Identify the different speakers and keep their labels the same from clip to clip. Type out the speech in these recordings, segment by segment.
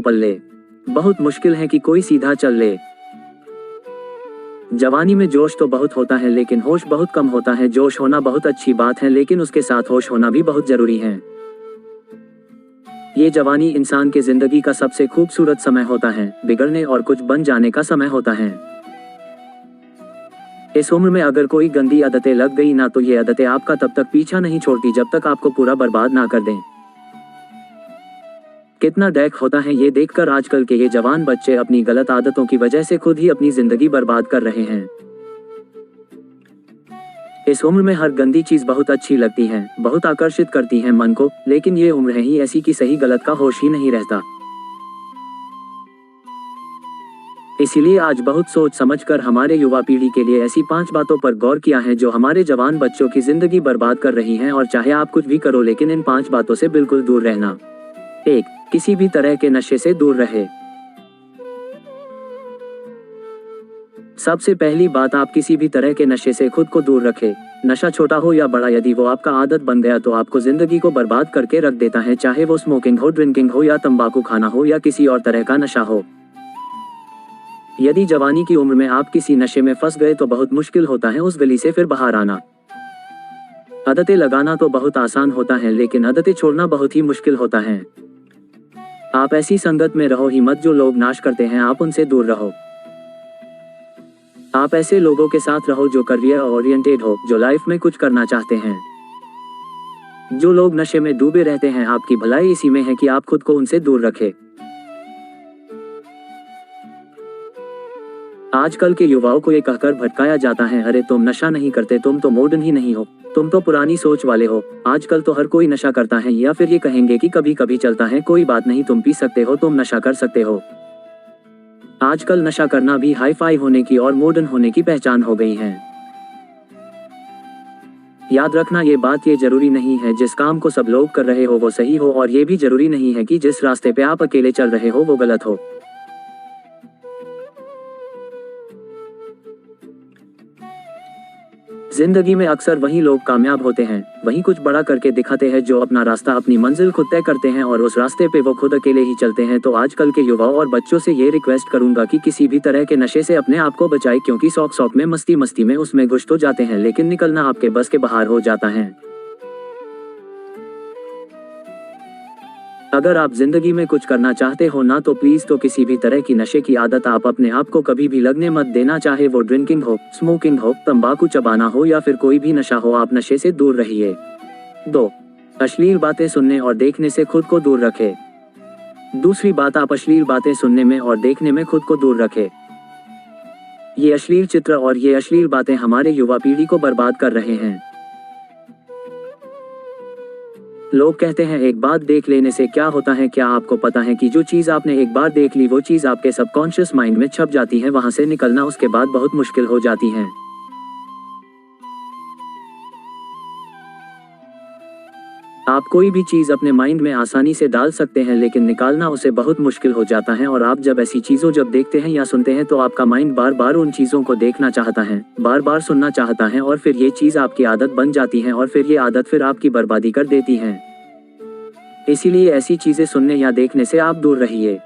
Speaker 1: पल ले। बहुत मुश्किल है कि कोई सीधा चल ले। जवानी में जोश तो बहुत होता है लेकिन होश बहुत कम होता है। जोश होना बहुत अच्छी बात है लेकिन उसके साथ होश होना भी बहुत जरूरी है। ये जवानी इंसान के जिंदगी का सबसे खूबसूरत समय होता है। बिगड़ने और कुछ बन जाने का समय होता है। इस उम्र में अगर कोई गंदी आदतें लग गई ना तो ये आदतें आपका तब तक पीछा नहीं छोड़ती जब तक आपको पूरा बर्बाद ना कर दें। कितना दुख होता है ये देखकर आजकल के ये जवान बच्चे अपनी गलत आदतों की वजह से खुद ही अपनी जिंदगी बर्बाद कर रहे हैं। इस उम्र में हर गंदी चीज बहुत अच्छी लगती है, बहुत आकर्षित करती है मन को, लेकिन ये उम्र है ही ऐसी कि सही गलत का होश ही नहीं रहता। इसीलिए आज बहुत सोच समझकर हमारे युवा पीढ़ी के लिए ऐसी 5 बातों पर गौर किया है जो हमारे जवान बच्चों की जिंदगी बर्बाद कर रही हैं। और चाहे आप कुछ भी करो लेकिन इन 5 बातों से बिल्कुल दूर रहना। 1. किसी भी तरह के नशे से दूर रहे। सबसे पहली बात, आप किसी भी तरह के नशे से खुद को दूर रखें। नशा छोटा हो या बड़ा, यदि वो आपका आदत बन गया तो आपको जिंदगी को बर्बाद करके रख देता है। चाहे वो स्मोकिंग हो, ड्रिंकिंग हो या तंबाकू खाना हो या किसी और तरह का नशा हो। यदि जवानी की उम्र में आप किसी नशे में फंस गए तो बहुत मुश्किल होता है उस गली से फिर बाहर आना। आदतें लगाना तो बहुत आसान होता है लेकिन आदतें छोड़ना बहुत ही मुश्किल होता है। आप ऐसी संगत में रहो ही मत जो लोग नाश करते हैं, आप उनसे दूर रहो। आप ऐसे लोगों के साथ रहो जो करियर ओरिएंटेड हो, जो लाइफ में कुछ करना चाहते हैं। जो लोग नशे में डूबे रहते हैं, आपकी भलाई इसी में है कि आप खुद को उनसे दूर रखें। आजकल के युवाओं को ये कहकर भटकाया जाता है, अरे तुम नशा नहीं करते, तुम तो मॉडर्न ही नहीं हो, तुम तो पुरानी सोच वाले हो। आजकल तो हर कोई नशा करता है, या फिर ये कहेंगे कि कभी कभी चलता है, कोई बात नहीं, तुम पी सकते हो, तुम नशा कर सकते हो। आजकल नशा करना भी हाई फाई होने की और मॉडर्न होने की पहचान हो गई है। याद रखना ये बात, ये जरूरी नहीं है जिस काम को सब लोग कर रहे हो वो सही हो, और ये भी जरूरी नहीं है कि जिस रास्ते पे आप अकेले चल रहे हो वो गलत हो। जिंदगी में अक्सर वही लोग कामयाब होते हैं, वही कुछ बड़ा करके दिखाते हैं, जो अपना रास्ता, अपनी मंजिल खुद तय करते हैं और उस रास्ते पे वो खुद अकेले ही चलते हैं। तो आजकल के युवाओं और बच्चों से ये रिक्वेस्ट करूंगा कि किसी भी तरह के नशे से अपने आप को बचाएं, क्योंकि शौक शौक में, मस्ती मस्ती में उसमें घुस तो जाते हैं लेकिन निकलना आपके बस के बाहर हो जाता है। अगर आप जिंदगी में कुछ करना चाहते हो ना तो प्लीज तो किसी भी तरह की नशे की आदत आप अपने आप को कभी भी लगने मत देना। चाहे वो ड्रिंकिंग हो, स्मोकिंग हो, तंबाकू चबाना हो या फिर कोई भी नशा हो, आप नशे से दूर रहिए। 2. अश्लील बातें सुनने और देखने से खुद को दूर रखें। दूसरी बात, आप अश्लील बातें सुनने में और देखने में खुद को दूर रखें। ये अश्लील चित्र और ये अश्लील बातें हमारे युवा पीढ़ी को बर्बाद कर रहे हैं। लोग कहते हैं एक बात देख लेने से क्या होता है, क्या आपको पता है कि जो चीज आपने एक बार देख ली वो चीज आपके सबकॉन्शियस माइंड में छप जाती है, वहां से निकलना उसके बाद बहुत मुश्किल हो जाती है। आप कोई भी चीज अपने माइंड में आसानी से डाल सकते हैं लेकिन निकालना उसे बहुत मुश्किल हो जाता है। और आप जब ऐसी चीजों जब देखते हैं या सुनते हैं तो आपका माइंड बार बार उन चीजों को देखना चाहता है, बार बार सुनना चाहता है, और फिर ये चीज आपकी आदत बन जाती है और फिर ये आदत फिर आपकी बर्बादी कर देती है। इसीलिए ऐसी चीजें सुनने या देखने से आप दूर रहिए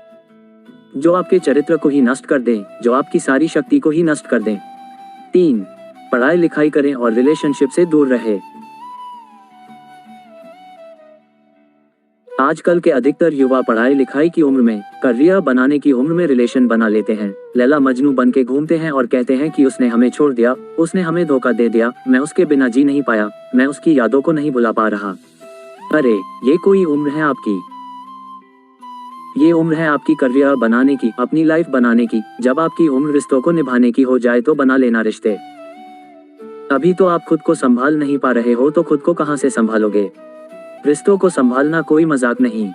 Speaker 1: जो आपके चरित्र को ही नष्ट कर दें, जो आपकी सारी शक्ति को ही नष्ट कर दें। 3. पढ़ाई लिखाई करें और रिलेशनशिप से दूर रहे। आजकल के अधिकतर युवा पढ़ाई लिखाई की उम्र में, करियर बनाने की उम्र में रिलेशन बना लेते हैं। लैला मजनू बन के घूमते हैं और कहते हैं कि उसने हमें छोड़ दिया, उसने हमें धोखा दे दिया, मैं उसके बिना जी नहीं पाया, मैं उसकी यादों को नहीं भुला पा रहा। अरे ये कोई उम्र है आपकी? ये उम्र है आपकी करियर बनाने की, अपनी लाइफ बनाने की। जब आपकी उम्र रिश्तों को निभाने की हो जाए तो बना लेना रिश्ते। अभी तो आप खुद को संभाल नहीं पा रहे हो तो खुद को कहां से संभालोगे? रिश्तों को संभालना कोई मजाक नहीं।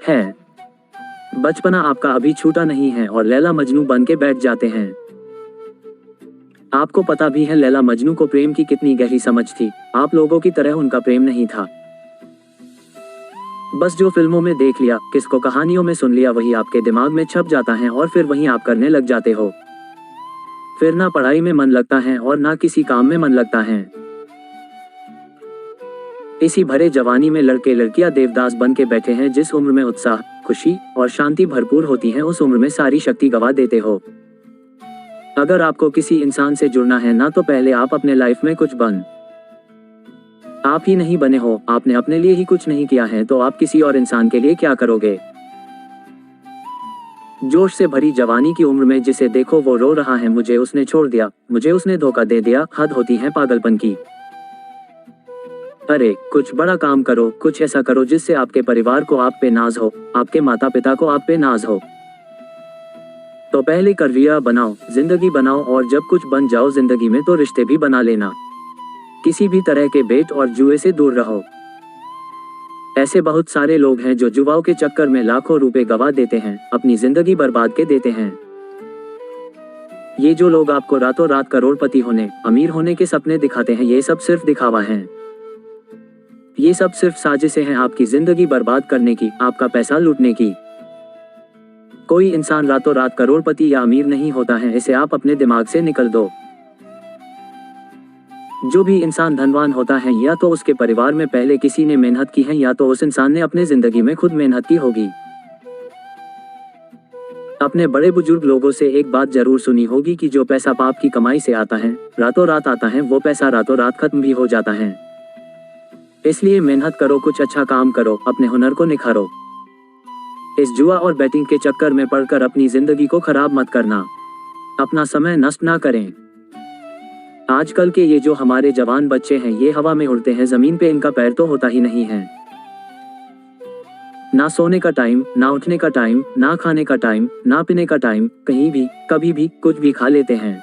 Speaker 1: है, बचपना आपका अभी छूटा नहीं है और लैला मजनू बन के बैठ जाते हैं। आपको पता भी है लैला मजनू को प्रेम की कितनी गहरी समझ थी। आप लोगों की तरह उनका प्रेम नहीं था। बस जो फिल्मों में देख लिया, किसको कहानियों में सुन लिया, वही आपके दिमाग में छप जाता है और फिर वही आप करने लग जाते हो। फिर ना पढ़ाई में मन लगता है और ना किसी काम में मन लगता है। इसी भरे जवानी में लड़के लड़कियां देवदास बन के बैठे हैं। जिस उम्र में उत्साह, खुशी और शांति भरपूर होती है, उस उम्र में सारी शक्ति गवा देते हो। अगर आपको किसी इंसान से जुड़ना है ना, तो पहले आप अपने लाइफ में कुछ बन। आप ही नहीं बने हो, आपने अपने लिए ही कुछ नहीं किया है, तो आप किसी और इंसान के लिए क्या करोगे। जोश से भरी जवानी की उम्र में जिसे देखो वो रो रहा है, मुझे उसने छोड़ दिया, मुझे उसने धोखा दे दिया। हद होती है पागलपन की। अरे कुछ बड़ा काम करो, कुछ ऐसा करो जिससे आपके परिवार को आप पे नाज हो, आपके माता पिता को आप पे नाज हो। तो पहले करियर बनाओ, जिंदगी बनाओ, और जब कुछ बन जाओ जिंदगी में तो रिश्ते भी बना लेना। किसी भी तरह के बेट और जुए से दूर रहो। ऐसे बहुत सारे लोग हैं जो जुआओं के चक्कर में लाखों रुपए गवा देते हैं, अपनी जिंदगी बर्बाद के देते हैं। ये जो लोग आपको रातों रात करोड़पति होने, अमीर होने के सपने दिखाते हैं, ये सब सिर्फ दिखावा है। ये सब सिर्फ साजिशें हैं आपकी जिंदगी बर्बाद करने की, आपका पैसा लूटने की। कोई इंसान रातों रात करोड़पति या अमीर नहीं होता है, इसे आप अपने दिमाग से निकल दो। जो भी इंसान धनवान होता है, या तो उसके परिवार में पहले किसी ने मेहनत की है, या तो उस इंसान ने अपने जिंदगी में खुद मेहनत की होगी। अपने बड़े बुजुर्ग लोगों से एक बात जरूर सुनी होगी कि जो पैसा पाप की कमाई से आता है, रातों रात आता है, वो पैसा रातों रात खत्म भी हो जाता है। इसलिए मेहनत करो, कुछ अच्छा काम करो, अपने हुनर को निखारो। इस जुआ और बैटिंग के चक्कर में पड़कर अपनी जिंदगी को खराब मत करना, अपना समय नष्ट ना करें। आजकल के ये जो हमारे जवान बच्चे हैं, ये हवा में उड़ते हैं, जमीन पे इनका पैर तो होता ही नहीं है। ना सोने का टाइम, ना उठने का टाइम, ना खाने का टाइम, ना पीने का टाइम, कहीं भी कभी भी कुछ भी खा लेते हैं।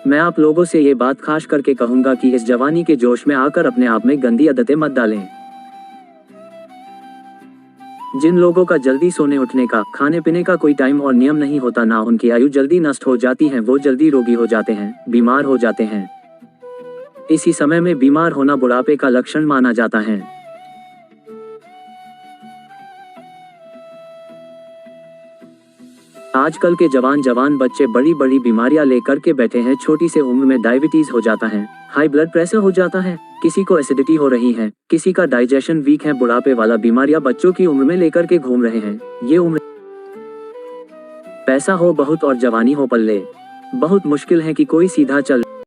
Speaker 1: मैं आप लोगों से ये बात खास करके कहूंगा कि इस जवानी के जोश में आकर अपने आप में गंदी आदतें मत डालें। जिन लोगों का जल्दी सोने उठने का, खाने पीने का कोई टाइम और नियम नहीं होता, ना उनकी आयु जल्दी नष्ट हो जाती है, वो जल्दी रोगी हो जाते हैं, बीमार हो जाते हैं। इसी समय में बीमार होना बुढ़ापे का लक्षण माना जाता है। आजकल के जवान बच्चे बड़ी बड़ी बीमारियां लेकर के बैठे हैं। छोटी से उम्र में डायबिटीज हो जाता है, हाई ब्लड प्रेशर हो जाता है, किसी को एसिडिटी हो रही है, किसी का डाइजेशन वीक है। बुढ़ापे वाला बीमारियां बच्चों की उम्र में लेकर के घूम रहे हैं। ये उम्र, पैसा हो बहुत और जवानी हो पल्ले, बहुत मुश्किल है कि कोई सीधा चल